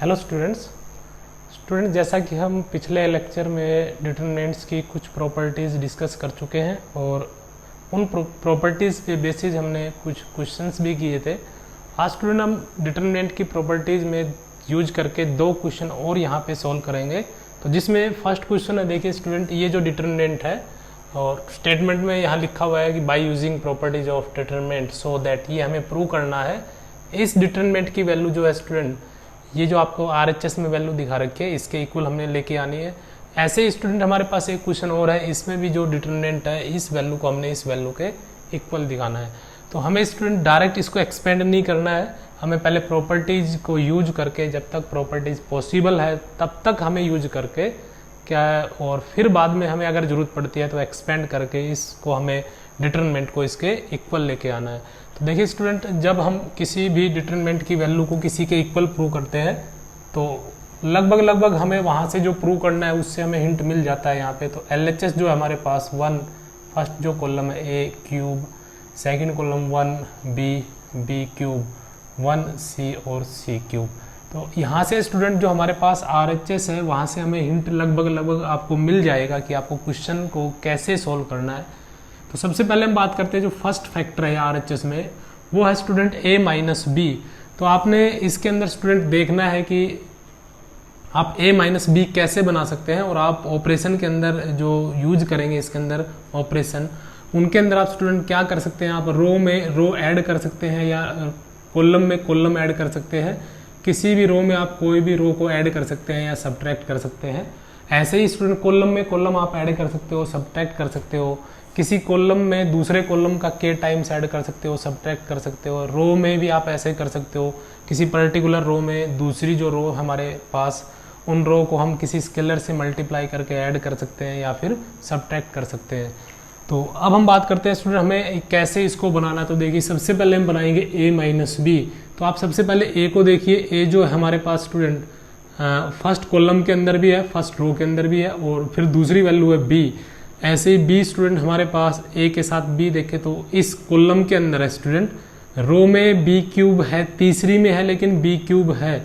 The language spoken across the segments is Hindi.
हेलो स्टूडेंट्स जैसा कि हम पिछले लेक्चर में डिटरमिनेंट्स की कुछ प्रॉपर्टीज़ डिस्कस कर चुके हैं और उन प्रॉपर्टीज़ पे बेसिस हमने कुछ क्वेश्चंस भी किए थे। आज स्टूडेंट हम डिटरमिनेंट की प्रॉपर्टीज़ में यूज करके दो क्वेश्चन और यहाँ पे सॉल्व करेंगे। तो जिसमें फर्स्ट क्वेश्चन है, देखिए स्टूडेंट, ये जो डिटरमिनेंट है और स्टेटमेंट में यहाँ लिखा हुआ है कि by using properties of determinant so that, ये हमें प्रूव करना है इस डिटरमिनेंट की वैल्यू जो है स्टूडेंट, ये जो आपको RHS में वैल्यू दिखा रखी है इसके इक्वल हमने लेके आनी है। ऐसे ही स्टूडेंट हमारे पास एक क्वेश्चन और है, इसमें भी जो डिटरमिनेंट है इस वैल्यू को हमने इस वैल्यू के इक्वल दिखाना है। तो हमें स्टूडेंट डायरेक्ट इसको एक्सपेंड नहीं करना है, हमें पहले प्रॉपर्टीज को यूज करके, जब तक प्रॉपर्टीज पॉसिबल है तब तक हमें यूज करके क्या है, और फिर बाद में हमें अगर ज़रूरत पड़ती है तो एक्सपेंड करके इसको हमें डिटरमिनेंट को इसके इक्वल लेके आना है। तो देखिए स्टूडेंट, जब हम किसी भी डिटरमिनेंट की वैल्यू को किसी के इक्वल प्रूव करते हैं तो लगभग हमें वहाँ से जो प्रूव करना है उससे हमें हिंट मिल जाता है यहाँ पे। तो LHS जो है हमारे पास 1, फर्स्ट जो कॉलम है A cube, second column 1B, B cube, 1C और C क्यूब। तो यहाँ से स्टूडेंट जो हमारे पास RHS है वहाँ से हमें हिंट लगभग आपको मिल जाएगा कि आपको क्वेश्चन को कैसे सॉल्व करना है। तो सबसे पहले हम बात करते हैं जो फर्स्ट फैक्टर है RHS में, वो है स्टूडेंट A माइनस बी। तो आपने इसके अंदर स्टूडेंट देखना है कि आप A माइनस बी कैसे बना सकते हैं, और आप ऑपरेशन के अंदर जो यूज करेंगे इसके अंदर ऑपरेशन, उनके अंदर आप स्टूडेंट क्या कर सकते हैं, आप रो में रो ऐड कर सकते हैं या कॉलम में कॉलम ऐड कर सकते हैं। किसी भी रो में आप कोई भी रो को ऐड कर सकते हैं या सब्ट्रैक्ट कर सकते हैं। ऐसे ही स्टूडेंट कॉलम में कॉलम आप ऐड कर सकते हो, सब्ट्रैक्ट कर सकते हो। किसी कॉलम में दूसरे कॉलम का k टाइम्स ऐड कर सकते हो, सब्ट्रैक्ट कर सकते हो। रो में भी आप ऐसे कर सकते हो, किसी पर्टिकुलर रो में दूसरी जो रो हमारे पास, उन रो को हम किसी स्केलर से मल्टीप्लाई करके ऐड कर सकते हैं या फिर सब्ट्रैक्ट कर सकते हैं। तो अब हम बात करते हैं स्टूडेंट हमें कैसे इसको बनाना है। तो देखिए सबसे पहले हम बनाएंगे A माइनस बी। तो आप सबसे पहले A को देखिए, A जो है हमारे पास स्टूडेंट फर्स्ट कॉलम के अंदर भी है, फर्स्ट रो के अंदर भी है, और फिर दूसरी वैल्यू है B। ऐसे ही B स्टूडेंट हमारे पास A के साथ B देखे तो इस कॉलम के अंदर है स्टूडेंट, रो में B क्यूब है, तीसरी में है लेकिन B क्यूब है।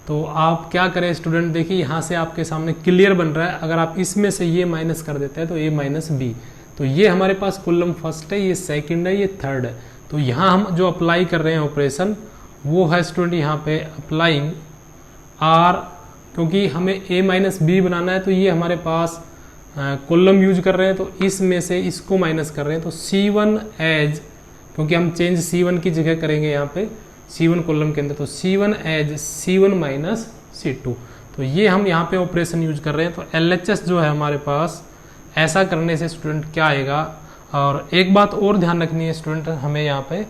तो आप क्या करें स्टूडेंट, देखिए यहाँ से आपके सामने क्लियर बन रहा है, अगर आप इसमें से ये माइनस कर देते हैं तो A माइनस बी। तो ये हमारे पास कॉलम फर्स्ट है, ये सेकंड है, ये थर्ड है। तो यहाँ हम जो अप्लाई कर रहे हैं ऑपरेशन वो है स्टूडेंट यहाँ पे अप्लाइंग R, क्योंकि हमें A माइनस बी बनाना है तो ये हमारे पास कॉलम यूज कर रहे हैं, तो इसमें से इसको माइनस कर रहे हैं। तो C1 एज, क्योंकि हम चेंज C1 की जगह करेंगे यहाँ पे C1 कॉलम के अंदर, तो C1 as C1 minus C2। तो ये हम यहाँ पे ऑपरेशन यूज कर रहे हैं। तो LHS जो है हमारे पास, ऐसा करने से स्टूडेंट क्या आएगा। और एक बात और ध्यान रखनी है स्टूडेंट, हमें यहाँ पे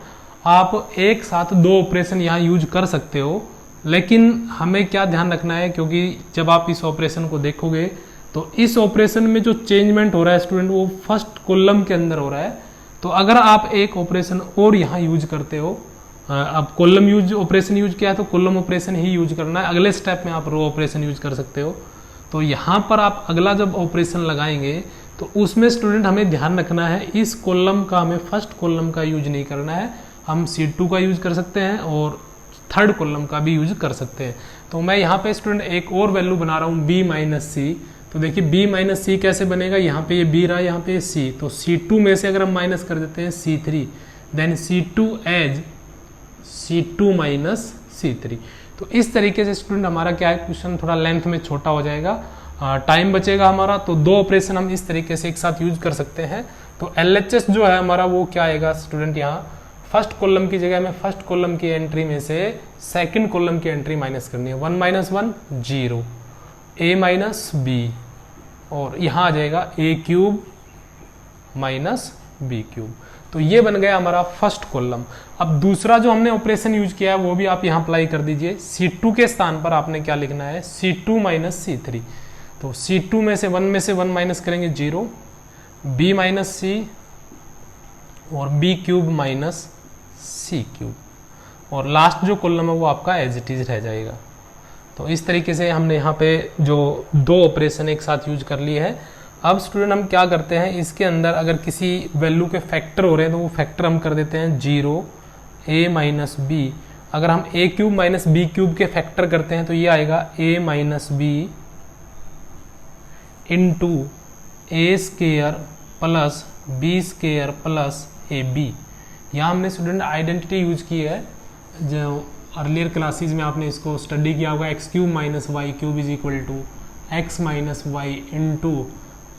आप एक साथ दो ऑपरेशन यहाँ यूज कर सकते हो, लेकिन हमें क्या ध्यान रखना है, क्योंकि जब आप इस ऑपरेशन को देखोगे तो इस ऑपरेशन में जो चेंजमेंट हो रहा है स्टूडेंट वो फर्स्ट कॉलम के अंदर हो रहा है। तो अगर आप एक ऑपरेशन और यहाँ यूज करते हो, अब कॉलम यूज ऑपरेशन यूज किया है तो कॉलम ऑपरेशन ही यूज करना है, अगले स्टेप में आप रो ऑपरेशन यूज कर सकते हो। तो यहाँ पर आप अगला जब ऑपरेशन लगाएंगे तो उसमें स्टूडेंट हमें ध्यान रखना है, इस कॉलम का हमें फर्स्ट कॉलम का यूज नहीं करना है, हम C2 का यूज कर सकते हैं और थर्ड कॉलम का भी यूज कर सकते हैं। तो मैं यहाँ पे स्टूडेंट एक और वैल्यू बना रहा हूँ B माइनस सी। तो देखिए B माइनस सी कैसे बनेगा, यहाँ पे ये B रहा, यहाँ पे C, तो C2 में से अगर हम माइनस कर देते हैं C3, then C2 as C2 minus C3। तो इस तरीके से स्टूडेंट हमारा क्या है, क्वेश्चन थोड़ा लेंथ में छोटा हो जाएगा, टाइम बचेगा हमारा। तो दो ऑपरेशन हम इस तरीके से एक साथ यूज कर सकते हैं। तो LHS जो है हमारा वो क्या आएगा स्टूडेंट, यहाँ फर्स्ट कॉलम की जगह में फर्स्ट कॉलम की एंट्री में से सेकंड कॉलम की एंट्री माइनस करनी है। 1 माइनस 1 0, A माइनस बी, और यहाँ आ जाएगा A cube minus B cube. तो ये बन गया हमारा फर्स्ट कॉलम। अब दूसरा जो हमने ऑपरेशन यूज किया है वो भी आप यहाँ अप्लाई कर दीजिए। C2 के स्थान पर आपने क्या लिखना है, C2 माइनस C3। तो C2 में से 1 माइनस करेंगे 0, B माइनस C और B cube minus C cube, और लास्ट जो कॉलम है वो आपका एज इट इज रह जाएगा। तो इस तरीके से हमने यहाँ पे जो दो ऑपरेशन एक साथ यूज कर लिए है। अब स्टूडेंट हम क्या करते हैं, इसके अंदर अगर किसी वैल्यू के फैक्टर हो रहे हैं तो वो फैक्टर हम कर देते हैं 0, A माइनस बी, अगर हम A cube minus B cube के फैक्टर करते हैं तो ये आएगा A minus B into A square plus B square plus A B. यहाँ हमने स्टूडेंट आइडेंटिटी यूज की है, जो अर्लियर क्लासेस में आपने इसको स्टडी किया होगा, X cube minus Y cube is equal to X minus Y into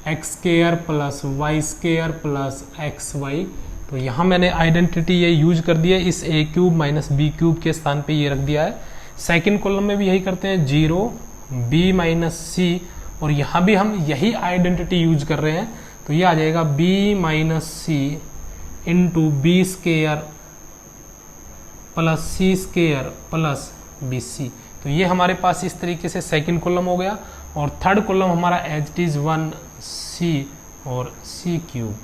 X square plus Y square plus X Y. तो यहाँ मैंने आइडेंटिटी ये यूज कर दिया, इस a cube minus B cube के स्थान पे ये रख दिया है। सेकंड कॉलम में भी यही करते हैं, 0 बी माइनस सी, और यहाँ भी हम यही आइडेंटिटी यूज कर रहे हैं। तो ये आ जाएगा B minus C into B square plus c square plus B C. तो ये हमारे पास इस तरीके से सेकंड कॉलम हो गया, और थर्ड कॉलम हमारा एज इट इज 1 सी और सी क्यूब।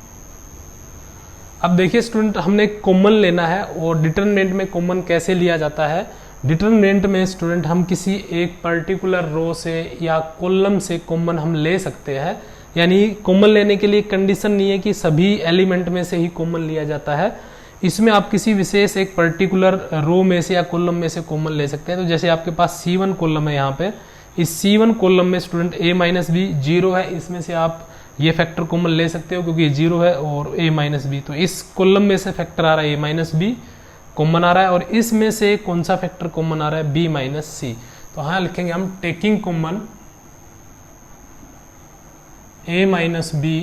अब देखिए स्टूडेंट, हमने कॉमन लेना है, और डिटरमिनेंट में कॉमन कैसे लिया जाता है। डिटरमिनेंट में स्टूडेंट हम किसी एक पर्टिकुलर रो से या कॉलम से कॉमन हम ले सकते हैं, यानी कॉमन लेने के लिए कंडीशन नहीं है कि सभी एलिमेंट में से ही कॉमन लिया जाता है। इसमें आप किसी विशेष एक पर्टिकुलर रो में से या कॉलम में से कॉमन ले सकते हैं। तो जैसे आपके पास C1 कॉलम है, यहाँ पे इस C1 कॉलम में स्टूडेंट a माइनस बी 0 है, इसमें से आप ये फैक्टर कॉमन ले सकते हो क्योंकि ये 0 है, और a माइनस बी, तो इस कॉलम में से फैक्टर आ रहा है a माइनस बी कॉमन आ रहा है, और इसमें से कौन सा फैक्टर कॉमन आ रहा है b माइनस सी। तो हाँ लिखेंगे हम taking common a minus b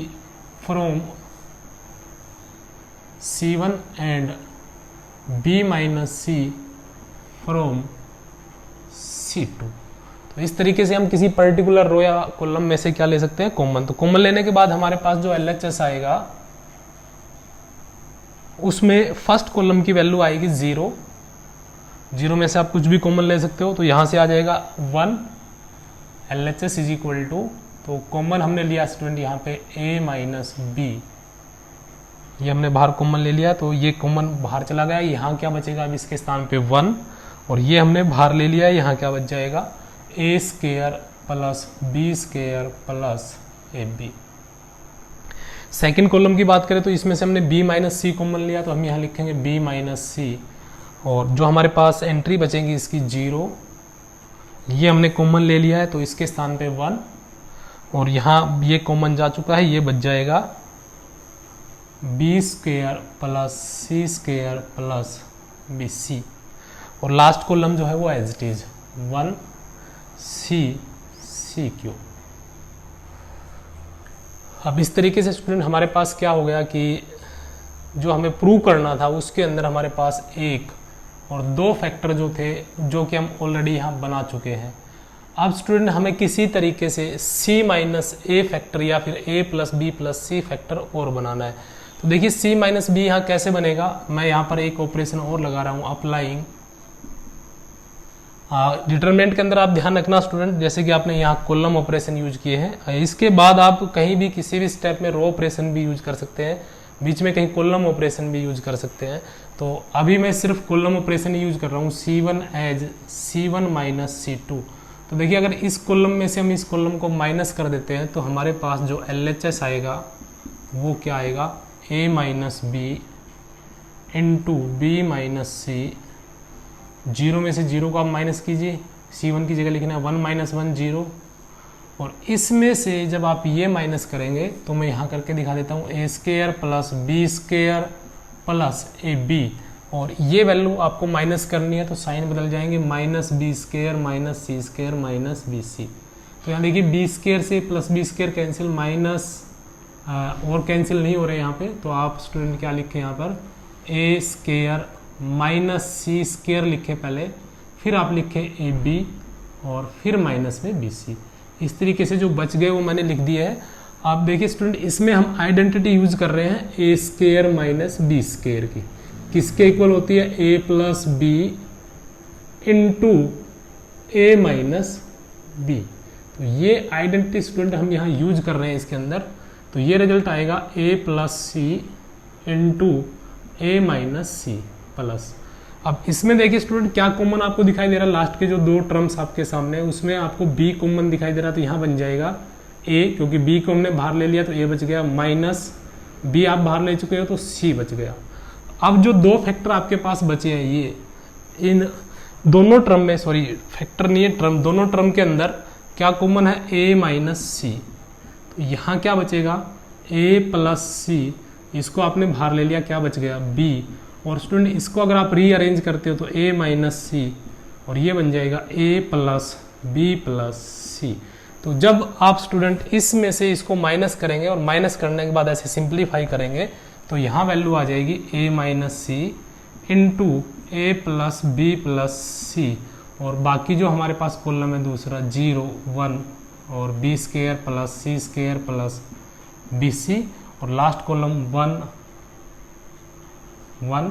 from C1 and b minus c from C2। तो इस तरीके से हम किसी पर्टिकुलर रो या कॉलम में से क्या ले सकते हैं, कॉमन। तो कॉमन लेने के बाद हमारे पास जो LHS आएगा उसमें फर्स्ट कॉलम की वैल्यू आएगी 0। 0 में से आप कुछ भी कॉमन ले सकते हो, तो यहां से आ जाएगा 1 LHS इज इक्वल टू, तो कॉमन हमने लिया स्टूडेंट यहाँ पे a माइनस बी, ये हमने बाहर कॉमन ले लिया, तो ये कॉमन बाहर चला गया। यहाँ क्या बचेगा अब इसके स्थान पे 1, और ये हमने बाहर ले लिया, यहाँ क्या बच जाएगा A square plus B square plus A B. Second column की बात करें तो इसमें से हमने b माइनस सी कॉमन लिया, तो हम यहाँ लिखेंगे b माइनस सी, और जो हमारे पास एंट्री बचेगी इसकी 0, ये हमने कॉमन ले लिया है, तो इसके स्थान पे 1, और यहाँ ये कॉमन जा चुका है, ये बच जाएगा b square plus c square plus B C, और लास्ट कॉलम जो है वो as it is 1 c q. अब इस तरीके से स्टूडेंट हमारे पास क्या हो गया कि जो हमें प्रूव करना था उसके अंदर हमारे पास एक और दो फैक्टर जो थे, जो कि हम ऑलरेडी यहाँ बना चुके हैं। अब स्टूडेंट हमें किसी तरीके से c माइनस ए फैक्टर या फिर a plus B plus c factor और बनाना है। तो देखिए c माइनस बी यहाँ कैसे बनेगा, मैं यहाँ पर एक ऑपरेशन और लगा रहा हूँ, अप्लाइंग। डिटरमिनेंट के अंदर आप ध्यान रखना स्टूडेंट, जैसे कि आपने यहाँ कॉलम ऑपरेशन यूज किए हैं, इसके बाद आप कहीं भी किसी भी स्टेप में रो ऑपरेशन भी यूज कर सकते हैं, बीच में कहीं कॉलम ऑपरेशन भी यूज कर सकते हैं। तो अभी मैं सिर्फ कॉलम ऑपरेशन ही यूज कर रहा हूँ, C1 as C1 minus C2। तो देखिए अगर इस कॉलम में से हम इस कॉलम को माइनस कर देते हैं तो हमारे पास जो LHS आएगा वो क्या आएगा, a minus B into B minus C. 0 में से 0 को आप माइनस कीजिए, C1 की जगह लिखना है 1 माइनस 1 0, और इसमें से जब आप ये माइनस करेंगे तो मैं यहाँ करके दिखा देता हूँ, a square plus B square plus A b, और ये वैल्यू आपको माइनस करनी है तो साइन बदल जाएंगे, minus B square minus C square minus B C. तो यहाँ देखिए बी स्केयर से plus B square cancel, minus और कैंसिल नहीं हो रहे यहाँ पे, तो आप स्टूडेंट क्या लिखें यहाँ पर, ए स्केयर माइनस सी स्केयर लिखे पहले, फिर आप लिखे ए बी और फिर माइनस में बी सी। इस तरीके से जो बच गए वो मैंने लिख दिए है। आप देखिए स्टूडेंट इसमें हम आइडेंटिटी यूज कर रहे हैं ए स्केयर माइनस बी स्केयर की, किसके इक्वल होती है, ए plus B into A minus B. तो ये आइडेंटिटी स्टूडेंट हम यहाँ यूज कर रहे हैं इसके अंदर, तो ये रिजल्ट आएगा ए plus C into A minus C plus. अब इसमें देखिए स्टूडेंट क्या कॉमन आपको दिखाई दे रहा है, लास्ट के जो दो टर्म्स आपके सामने उसमें आपको b कॉमन दिखाई दे रहा है, तो यहाँ बन जाएगा a, क्योंकि b को हमने बाहर ले लिया तो a बच गया, माइनस b आप बाहर ले चुके हो तो c बच गया। अब जो दो फैक्टर आपके पास बचे हैं, ये इन दोनों टर्म में, सॉरी फैक्टर नहीं है टर्म, दोनों टर्म के अंदर क्या कॉमन है, a माइनस सी। तो यहाँ क्या बचेगा, a प्लस सी, इसको आपने बाहर ले लिया, क्या बच गया b। और स्टूडेंट इसको अगर आप रीअरेंज करते हो तो a माइनस सी, और ये बन जाएगा a plus B plus C. तो जब आप स्टूडेंट इसमें से इसको माइनस करेंगे और माइनस करने के बाद ऐसे सिंप्लीफाई करेंगे तो यहाँ वैल्यू आ जाएगी a minus C into A plus B plus C, और बाकी जो हमारे पास कॉलम है दूसरा 0 1 और B square plus C square plus B C, और लास्ट कॉलम 1 1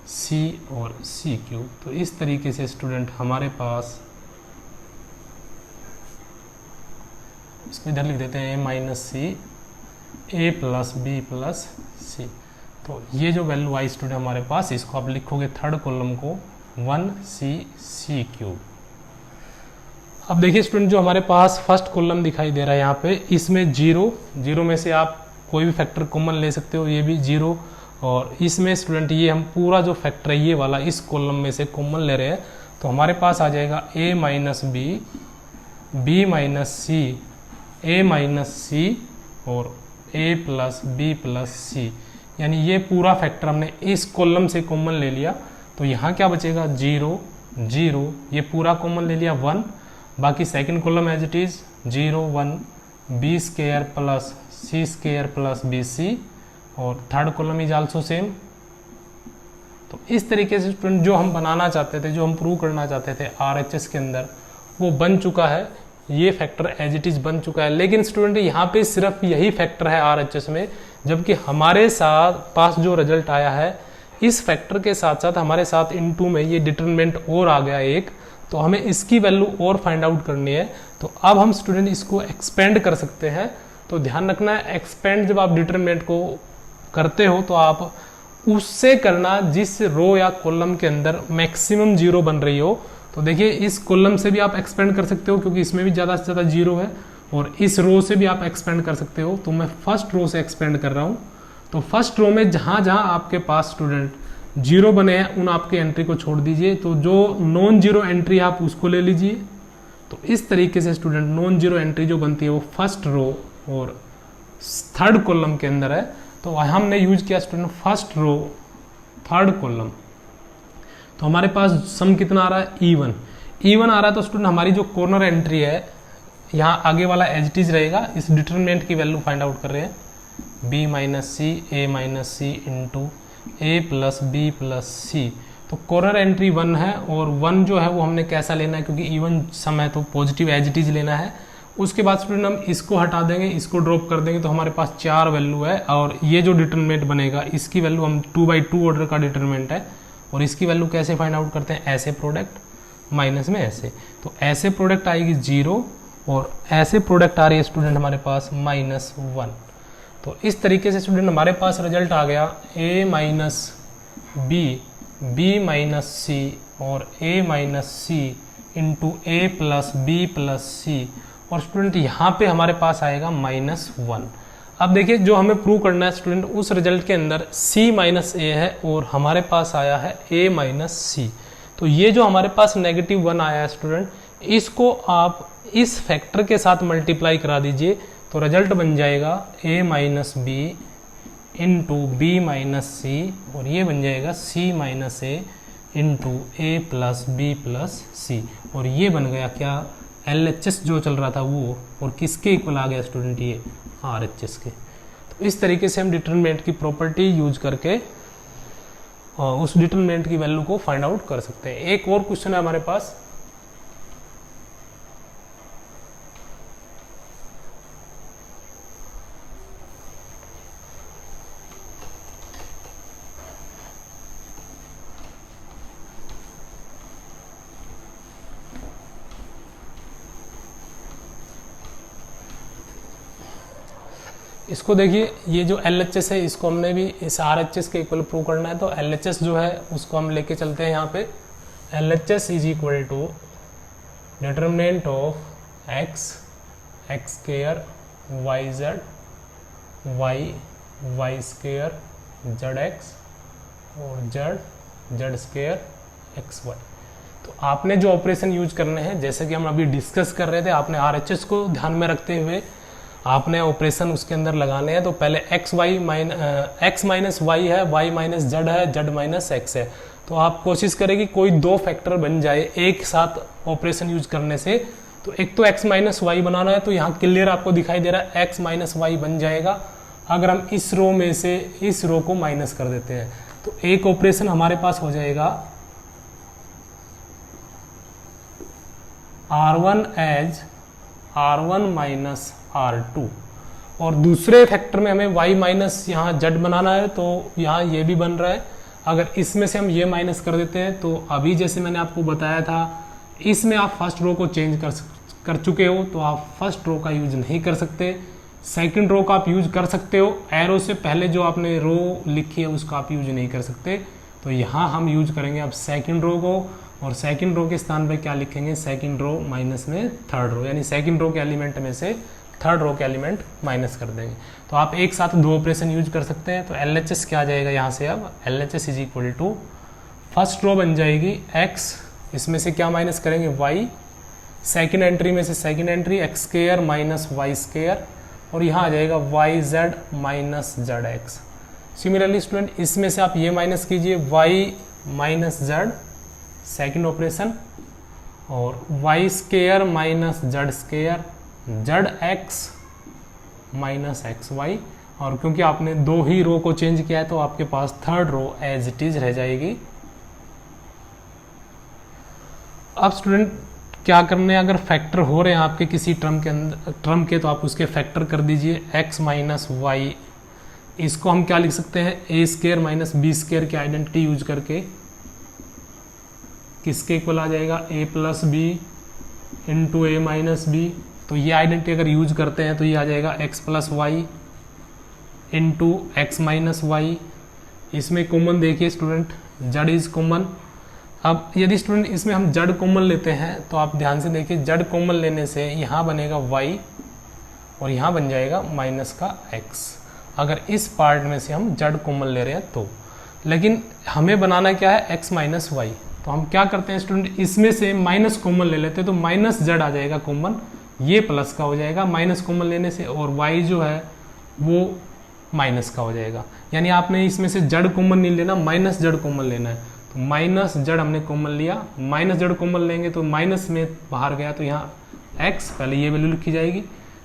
सी और सी क्यूब। तो इस तरीके से स्टूडेंट हमारे पास, इसको इधर लिख देते हैं a minus C A plus B plus C. तो ये जो वैल्यू आई स्टूडेंट हमारे पास, इसको आप लिखोगे थर्ड कॉलम को 1 सी सी क्यूब। अब देखिए स्टूडेंट, जो हमारे पास फर्स्ट कॉलम दिखाई दे रहा है यहाँ पे, इसमें 0 में से आप कोई भी फैक्टर कॉमन ले सकते हो, ये भी 0, और इसमें स्टूडेंट ये हम पूरा जो फैक्टर है ये वाला इस कॉलम में से कॉमन ले रहे हैं, तो हमारे पास आ जाएगा a minus B minus C, a minus C और a plus B plus C, यानी ये पूरा फैक्टर हमने इस कॉलम से कॉमन ले लिया। तो यहाँ क्या बचेगा, 0 0, ये पूरा कॉमन ले लिया 1, बाकी second column as it is 0 1 B square plus C square plus B C, और third column is also same. तो इस तरीके से स्टूडेंट जो हम बनाना चाहते थे, जो हम प्रूव करना चाहते थे RHS के अंदर, वो बन चुका है, ये फैक्टर एज इट इज बन चुका है। लेकिन स्टूडेंट यहाँ पे सिर्फ यही फैक्टर है RHS में, जबकि हमारे साथ पास जो रिजल्ट आया है इस फैक्टर के साथ साथ हमारे साथ इनटू में ये डिटरमिनेंट और आ गया एक, तो हमें इसकी वैल्यू और फाइंड आउट करनी है। तो अब हम स्टूडेंट इसको एक्सपेंड कर सकते हैं। तो ध्यान रखना है, एक्सपेंड जब आप डिटरमिनेंट को करते हो तो आप उससे करना जिस रो या कॉलम के अंदर मैक्सिमम 0 बन रही हो। तो देखिए इस कॉलम से भी आप एक्सपेंड कर सकते हो क्योंकि इसमें भी ज़्यादा से ज़्यादा 0 है, और इस रो से भी आप एक्सपेंड कर सकते हो। तो मैं फर्स्ट रो से एक्सपेंड कर रहा हूँ। तो फर्स्ट रो में जहाँ जहाँ आपके पास स्टूडेंट 0 बने हैं उन आपके एंट्री को छोड़ दीजिए, तो जो नॉन जीरो एंट्री आप उसको ले लीजिए। तो इस तरीके से स्टूडेंट नॉन जीरो एंट्री जो बनती है वो फर्स्ट रो और थर्ड कॉलम के अंदर है। तो हमने यूज किया student first row third column. तो हमारे पास सम कितना आ रहा है, E1 आ रहा है। तो स्टूडेंट हमारी जो कॉर्नर एंट्री है यहाँ आगे वाला एज इट इज रहेगा। इस डिटरमिनेंट की वैल्यू फाइंड आउट कर रहे हैं, b minus C A minus C into A plus B plus C. तो कॉर्नर एंट्री 1 है, और 1 जो है वो हमने कैसा लेना है, क्योंकि E1 सम है तो पॉजिटिव एज इट इज लेना है। उसके बाद स्टूडेंट हम इसको हटा देंगे, इसको ड्रॉप कर देंगे, तो हमारे पास 4 वैल्यू है। और ये जो डिटरमिनेंट बनेगा इसकी वैल्यू हम 2/2 ऑर्डर का डिटरमिनेंट है, और इसकी वैल्यू कैसे फाइंड आउट करते हैं, ऐसे प्रोडक्ट माइनस में ऐसे। तो ऐसे प्रोडक्ट आएगी 0 और ऐसे प्रोडक्ट आ रही है स्टूडेंट हमारे पास -1। तो इस तरीके से स्टूडेंट हमारे पास रिजल्ट आ गया a minus B minus C और a minus C into A plus B plus C, और स्टूडेंट यहाँ पे हमारे पास आएगा -1। अब देखिए जो हमें प्रूव करना है स्टूडेंट, उस रिजल्ट के अंदर c माइनस ए है और हमारे पास आया है a माइनस सी। तो ये जो हमारे पास -1 आया है स्टूडेंट, इसको आप इस फैक्टर के साथ मल्टीप्लाई करा दीजिए, तो रिजल्ट बन जाएगा a minus B into B minus C, और ये बन जाएगा c minus A into A plus B plus C. और ये बन गया क्या, LHS जो चल रहा था वो, और किसके इक्वल आ गया स्टूडेंट, ये RHS के। तो इस तरीके से हम डिटरमिनेंट की प्रॉपर्टी यूज करके उस डिटरमिनेंट की वैल्यू को फाइंड आउट कर सकते हैं। एक और क्वेश्चन है हमारे पास, इसको देखिए, ये जो LHS है इसको हमने भी इस RHS के इक्वल प्रूव करना है। तो LHS जो है उसको हम लेके चलते हैं यहाँ पे। LHS is equal to determinant of x square y z y square z x और जेड स्क्वायर एक्स वाई। तो आपने जो ऑपरेशन यूज करने हैं, जैसे कि हम अभी डिस्कस कर रहे थे, आपने RHS को ध्यान में रखते हुए आपने ऑपरेशन उसके अंदर लगाने हैं। तो पहले एक्स माइनस वाई है, वाई माइनस जेड है, जेड माइनस एक्स है। तो आप कोशिश करें कि कोई दो फैक्टर बन जाए एक साथ ऑपरेशन यूज करने से। तो एक तो एक्स माइनस वाई बनाना है, तो यहाँ क्लियर आपको दिखाई दे रहा है एक्स माइनस वाई बन जाएगा अगर हम इस रो में से इस रो को माइनस कर देते हैं। तो एक ऑपरेशन हमारे पास हो जाएगा R1 as R1 minus R2, और दूसरे फैक्टर में हमें y माइनस यहाँ जेड बनाना है, तो यहाँ ये भी बन रहा है। अगर इसमें से हम ये माइनस कर देते हैं तो अभी जैसे मैंने आपको बताया था, इसमें आप फर्स्ट रो को चेंज कर चुके हो, तो आप फर्स्ट रो का यूज नहीं कर सकते। सेकंड रो का आप यूज कर सकते हो, एरो से पहले जो आपने रो लिखी है उसका आप यूज नहीं कर सकते। तो यहाँ हम यूज करेंगे अब सेकंड रो को, और सेकंड रो के स्थान पे क्या लिखेंगे, सेकंड रो माइनस में थर्ड रो, यानी सेकंड रो के एलिमेंट में से थर्ड रो के एलिमेंट माइनस कर देंगे। तो आप एक साथ दो ऑपरेशन यूज कर सकते हैं। तो LHS क्या आ जाएगा यहाँ से, अब LHS is equal to first row बन जाएगी x, इसमें से क्या माइनस करेंगे y, सेकंड एंट्री में से second entry X square minus Y square, और यहाँ आ जाएगा Y Z minus Z X. Similarly student इसमें से आप ये माइनस कीजिए Y minus Z second operation, और Y square minus Z square Z X minus X Y, और क्योंकि आपने दो ही रो को चेंज किया है तो आपके पास third row as it is रह जाएगी। अब स्टूडेंट क्या करने हैं, अगर फैक्टर हो रहे हैं आपके किसी टर्म के तो आप उसके फैक्टर कर दीजिए x माइनस वाई। इसको हम क्या लिख सकते हैं, A square minus B square की आइडेंटिटी यूज करके किसके इक्वल आ जाएगा, a plus B into A minus B. तो ये आइडेंटिटी अगर यूज करते हैं तो ये आ जाएगा x plus Y into X minus Y. इसमें कॉमन देखिए स्टूडेंट, जड़ इज कॉमन। अब यदि स्टूडेंट इसमें हम जड़ कॉमन लेते हैं तो आप ध्यान से देखिए, जड़ कॉमन लेने से यहाँ बनेगा y और यहाँ बन जाएगा माइनस का x, अगर इस पार्ट में से हम जड़ कॉमन ले रहे हैं तो। लेकिन हमें बनाना क्या है, x माइनस वाई। तो हम क्या करते हैं स्टूडेंट, इसमें से माइनस कॉमन ले लेते हैं, तो माइनस जड़ आ जाएगा कॉमन, ये प्लस का हो जाएगा माइनस कॉमन लेने से, और y जो है वो माइनस का हो जाएगा। यानी आपने इसमें से जड़ कॉमन नहीं लेना, माइनस जड़ कॉमन लेना है। तो माइनस जड़ हमने कॉमन लिया, माइनस जड़ कॉमन लेंगे तो माइनस में बाहर गया तो यहाँ x, पहले ये वैल्यू लिखी जाएगी।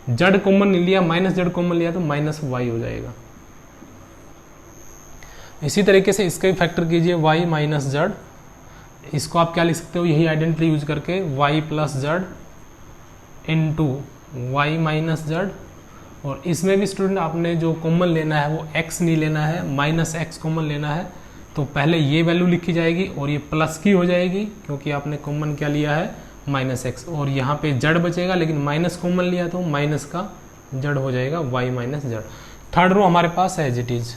जड़ कॉमन नहीं लिया, माइनस जड़ कॉमन लिया तो माइनस y हो जाएगा। इसी तरीके से इसका भी फैक्टर कीजिए y माइनस जड़, इसको आप क्या लिख सकते हो, यही आइडेंटिटी यूज करके y प्लस जड़ इंटू वाई माइनस जड़। और इसमें भी स्टूडेंट आपने जो कॉमन लेना है वो x नहीं लेना है, माइनस x कॉमन लेना है। तो पहले ये वैल्यू लिखी जाएगी और ये प्लस की हो जाएगी क्योंकि आपने कॉमन क्या लिया है, माइनस एक्स, और यहाँ पे जड़ बचेगा, लेकिन माइनस कॉमन लिया तो माइनस का जड़ हो जाएगा y माइनस जड़। थर्ड रो हमारे पास है एज इट इज।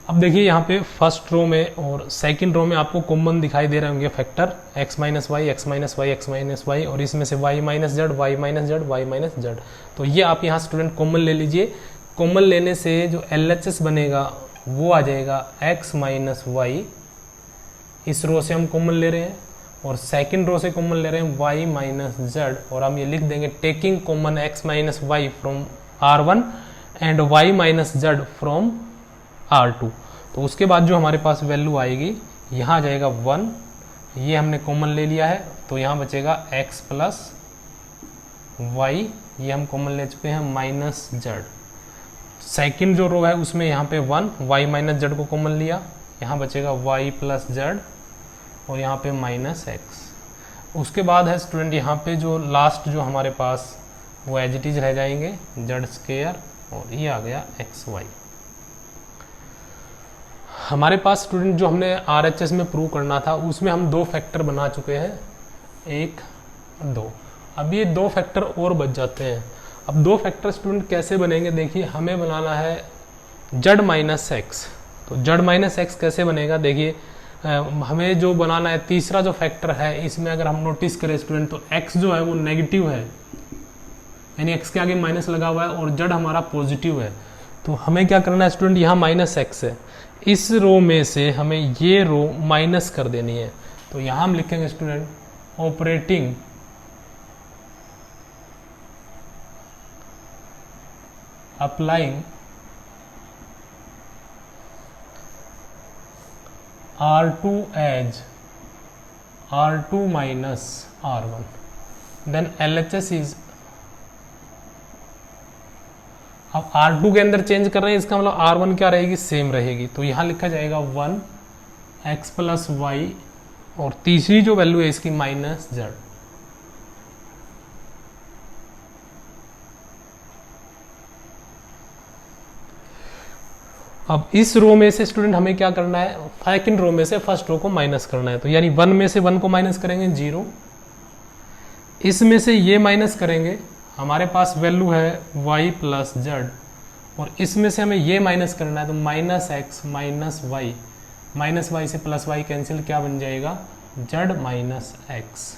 अब देखिए यहाँ पे फर्स्ट रो में और सेकंड रो में आपको कॉमन दिखाई दे रहे होंगे factor x minus Y, X minus Y, X minus Y, और इसमें से y minus Z, y minus Z, y minus Z. तो ये आप यहाँ स्टूडेंट कॉमन ले लीजिए। कॉमन लेने से जो LHS बनेगा वो आ जाएगा x माइनस वाई, इस रो से हम कॉमन ले रहे हैं, और सेकंड रो से कॉमन ले रहे हैं y माइनस जेड, और हम ये लिख देंगे taking common x minus Y from R1 and y minus Z from R2। तो उसके बाद जो हमारे पास वैल्यू आएगी, यहाँ आ जाएगा 1, ये हमने कॉमन ले लिया है, तो यहाँ बचेगा x प्लस वाई, ये हम कॉमन ले चुके हैं, माइनस जेड। सेकेंड जो रो है उसमें यहाँ पे 1, y माइनस जेड को कॉमन लिया, यहाँ बचेगा y प्लस जेड, और यहाँ पे माइनस एक्स। उसके बाद है स्टूडेंट यहाँ पे जो लास्ट जो हमारे पास वो एज इट इज रह जाएंगे, जेड स्क्वायर, और ये आ गया एक्स वाई। हमारे पास स्टूडेंट जो हमने RHS में प्रूव करना था उसमें हम दो फैक्टर बना चुके हैं, 1 2। अब ये दो फैक्टर और बच जाते हैं। अब दो फैक्टर स्टूडेंट कैसे बनेंगे, देखिए हमें बनाना है जेड माइनस एक्स। तो जेड माइनस एक्स कैसे बनेगा, देखिए हमें जो बनाना है तीसरा जो फैक्टर है, इसमें अगर हम नोटिस करें स्टूडेंट तो x जो है वो नेगेटिव है, यानी x के आगे माइनस लगा हुआ है, और जेड हमारा पॉजिटिव है। तो हमें क्या करना है स्टूडेंट, यहाँ माइनस एक्स है, इस रो में से हमें ये रो माइनस कर देनी है। तो यहाँ हम लिखेंगे student operating applying R2 as R2 minus R1, then LHS is, अब R2 के अंदर चेंज कर रहे हैं, इसका मतलब R1 क्या रहेगी, सेम रहेगी। तो यहाँ लिखा जाएगा 1x प्लस वाई, और तीसरी जो वैल्यू है इसकी माइनस जेड। अब इस रो में से स्टूडेंट हमें क्या करना है, सेकंड रो में से फर्स्ट रो को माइनस करना है। तो यानी 1 में से 1 को माइनस करेंगे 0, इसमें से ये माइनस करेंगे, हमारे पास वैल्यू है y प्लस जेड, और इसमें से हमें ये माइनस करना है। तो माइनस एक्स माइनस वाई से प्लस वाई कैंसिल, क्या बन जाएगा, जेड माइनस एक्स।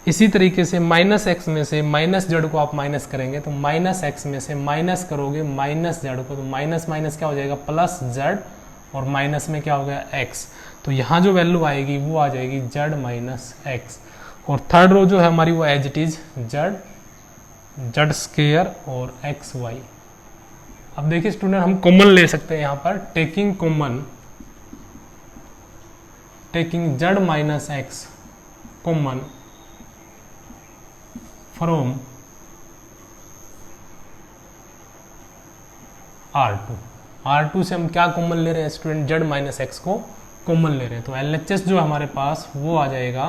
इसी तरीके से माइनस एक्स में से माइनस जेड को आप माइनस करेंगे, तो माइनस एक्स में से माइनस करोगे माइनस जेड को, तो माइनस माइनस क्या हो जाएगा, प्लस जेड, और माइनस में क्या हो गया, एक्स। तो यहाँ जो वैल्यू आएगी वो आ जाएगी जेड माइनस एक्स। और थर्ड रो जो है हमारी वो as it is Z square और एक्स वाई। अब देखिए स्टूडेंट, हम कॉमन ले सकते हैं यहाँ पर, taking Z minus x common from R2 से हम क्या कॉमन ले रहे हैं स्टूडेंट, जेड माइनस एक्स को कॉमन ले रहे हैं। तो LHS जो हमारे पास वो आ जाएगा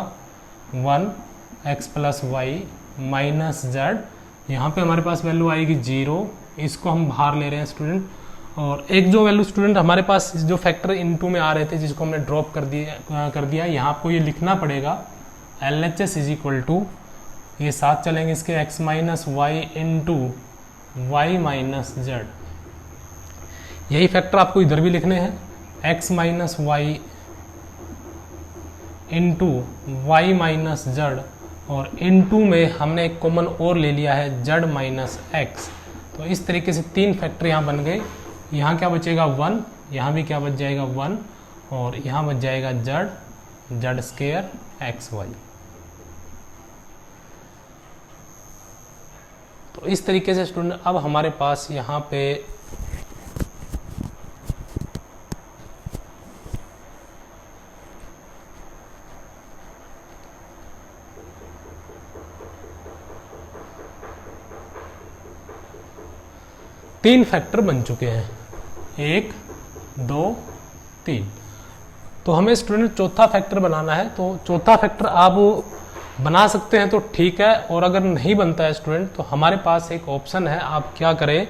1x plus Y minus Z, यहाँ पे हमारे पास वैल्यू आएगी 0, इसको हम बाहर ले रहे हैं स्टूडेंट। और एक जो वैल्यू स्टूडेंट हमारे पास जो फैक्टर इनटू में आ रहे थे, जिसको हमने ड्रॉप कर दिया, यहाँ आपको ये लिखना पड़ेगा LHS इज इक्वल टू, ये साथ चलेंगे इसके x minus Y into Y minus Z. यही फैक्टर आपको इधर भी लिखने हैं, x minus Y into Y minus Z, और इंटू में हमने एक कॉमन और ले लिया है जेड माइनस एक्स। तो इस तरीके से 3 फैक्टर यहाँ बन गए। यहाँ क्या बचेगा 1, यहाँ भी क्या बच जाएगा 1, और यहाँ बच जाएगा जेड स्क्वायर एक्स वाई। तो इस तरीके से स्टूडेंट अब हमारे पास यहाँ पे तीन फैक्टर बन चुके हैं, 1 2 3। तो हमें स्टूडेंट चौथा फैक्टर बनाना है। तो चौथा फैक्टर आप बना सकते हैं तो ठीक है, और अगर नहीं बनता है स्टूडेंट तो हमारे पास एक ऑप्शन है, आप क्या करें,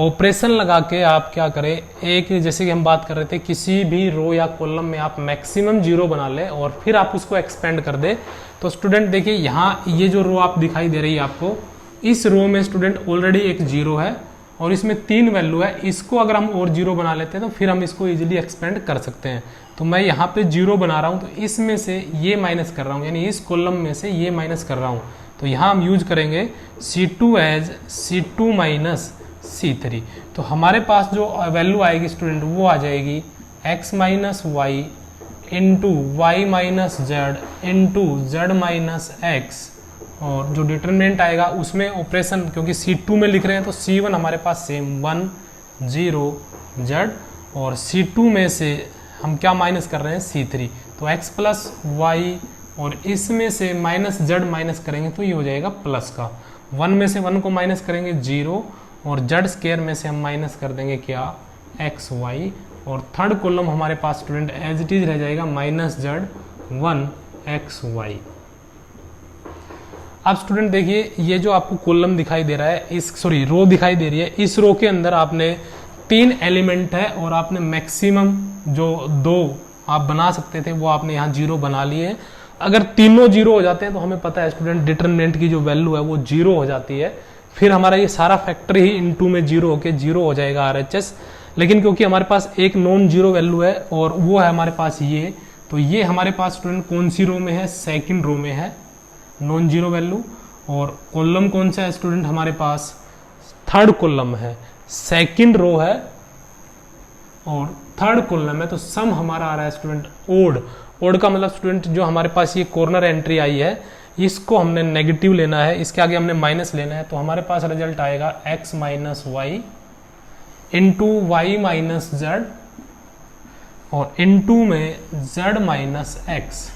ऑपरेशन लगा के आप क्या करें, एक जैसे कि हम बात कर रहे थे, किसी भी रो या कॉलम में आप मैक्सिमम 0 बना लें और फिर आप उसको एक्सपेंड कर दें। तो स्टूडेंट देखिए, यहाँ ये जो रो आप दिखाई दे रही है आपको, इस रो में स्टूडेंट ऑलरेडी एक 0 है और इसमें 3 वैल्यू है। इसको अगर हम और 0 बना लेते हैं तो फिर हम इसको इजीली एक्सपेंड कर सकते हैं। तो मैं यहाँ पे 0 बना रहा हूँ, तो इसमें से ये माइनस कर रहा हूँ, यानी इस कॉलम में से ये माइनस कर रहा हूँ। तो यहाँ हम यूज करेंगे C2 as C2 minus C3। तो हमारे पास जो वैल्यू आएगी स्टूडेंट वो आ जाएगी x minus Y into Y minus Z into Z minus X, और जो डिटरमिनेंट आएगा उसमें ऑपरेशन, क्योंकि C2 में लिख रहे हैं तो C1 हमारे पास सेम 1 0 जेड, और C2 में से हम क्या माइनस कर रहे हैं C3। तो x प्लस वाई, और इसमें से माइनस जेड माइनस करेंगे तो ये हो जाएगा प्लस का। 1 में से 1 को माइनस करेंगे 0, और जेड स्क्वायर में से हम माइनस कर देंगे क्या, एक्स वाई, और थर्ड कॉलम हमारे पास स्टूडेंट एज इट इज रह जाएगा माइनस जेड 1 एक्स वाई। अब स्टूडेंट देखिए, ये जो आपको कॉलम दिखाई दे रहा है, रो दिखाई दे रही है, इस रो के अंदर आपने 3 एलिमेंट है और आपने मैक्सिमम जो 2 आप बना सकते थे वो आपने यहाँ 0 बना लिए। अगर तीनों 0 हो जाते हैं तो हमें पता है स्टूडेंट डिटरमिनेंट की जो वैल्यू है वो 0 हो जाती है, फिर हमारा ये सारा फैक्टर ही इनटू में 0 होके 0 हो जाएगा RHS। लेकिन क्योंकि हमारे पास एक नॉन 0 वैल्यू है और वो है हमारे पास ये, तो ये हमारे पास स्टूडेंट कौन सी रो में है, सेकंड रो में है नॉन 0 वैल्यू, और कॉलम कौन सा है स्टूडेंट हमारे पास, थर्ड कॉलम है। सेकंड रो है और थर्ड कॉलम है, तो सम हमारा आ रहा है स्टूडेंट ओड। ओड का मतलब स्टूडेंट जो हमारे पास ये कॉर्नर एंट्री आई है इसको हमने नेगेटिव लेना है, इसके आगे हमने माइनस लेना है, तो हमारे पास रिजल्ट आएगा x minus Y into Y minus Z और इनटू में z माइनस एक्स,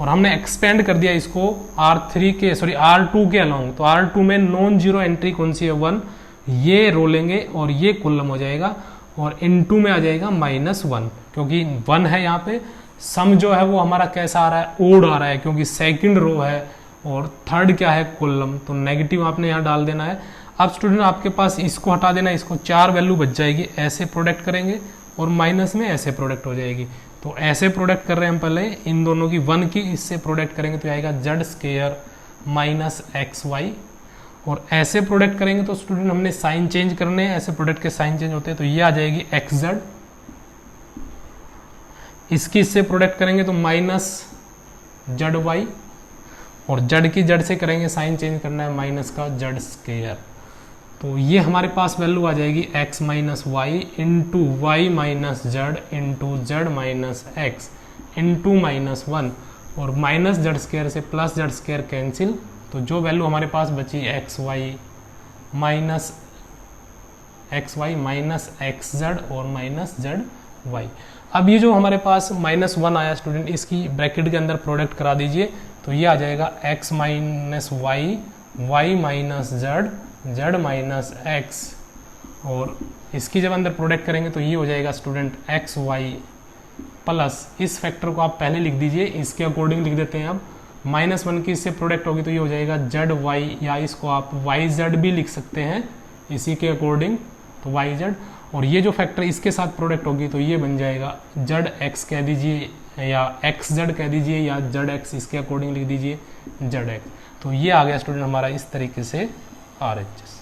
और हमने एक्सपेंड कर दिया इसको R2 के अलोंग। तो R2 में नॉन जीरो एंट्री कौन सी है 1, ये रो लेंगे और ये कॉलम हो जाएगा, और इनटू में आ जाएगा -1 क्योंकि 1 है यहाँ पे। सम जो है वो हमारा कैसा आ रहा है, ओड आ रहा है क्योंकि सेकंड रो है और थर्ड क्या है कॉलम, तो नेगेटिव आपने यहाँ डाल देना है। अब स्टूडेंट आपके पास इसको हटा देना, इसको 4 वैल्यू बच जाएगी, ऐसे प्रोडक्ट करेंगे और माइनस में ऐसे प्रोडक्ट हो जाएगी। तो ऐसे प्रोडक्ट कर रहे हैं हम पहले इन दोनों की 1 की, इससे प्रोडक्ट करेंगे तो आएगा Z square minus X Y, और ऐसे प्रोडक्ट करेंगे तो स्टूडेंट हमने साइन चेंज करने हैं, ऐसे प्रोडक्ट के साइन चेंज होते हैं, तो ये आ जाएगी एक्स जेड। इसकी इससे प्रोडक्ट करेंगे तो माइनस जेड वाई, और जेड की जेड से करेंगे साइन चेंज करना है माइनस का जेड स्क्वायर। तो ये हमारे पास वैल्यू आ जाएगी x minus Y into Y minus Z into Z minus X into -1, और माइनस जेड स्क्वायर से प्लस जेड स्क्वायर कैंसिल, तो जो वैल्यू हमारे पास बची X Y minus X Z और माइनस जेड वाई। अब ये जो हमारे पास -1 आया स्टूडेंट, इसकी ब्रैकेट के अंदर प्रोडक्ट करा दीजिए, तो ये आ जाएगा x minus Y Y minus Z Z minus X, और इसकी जब अंदर प्रोडक्ट करेंगे तो ये हो जाएगा स्टूडेंट एक्स वाई प्लस, इस फैक्टर को आप पहले लिख दीजिए, इसके अकॉर्डिंग लिख देते हैं अब, -1 की इससे प्रोडक्ट होगी तो ये हो जाएगा जेड वाई, या इसको आप वाई जेड भी लिख सकते हैं इसी के अकॉर्डिंग, तो वाई जेड, और ये जो फैक्टर इसके साथ प्रोडक्ट होगी तो ये बन जाएगा जेड एक्स कह दीजिए या एक्स जेड कह दीजिए, या जेड एक्स इसके अकॉर्डिंग लिख दीजिए जेड एक्स। तो ये आ गया स्टूडेंट हमारा इस तरीके से RHS।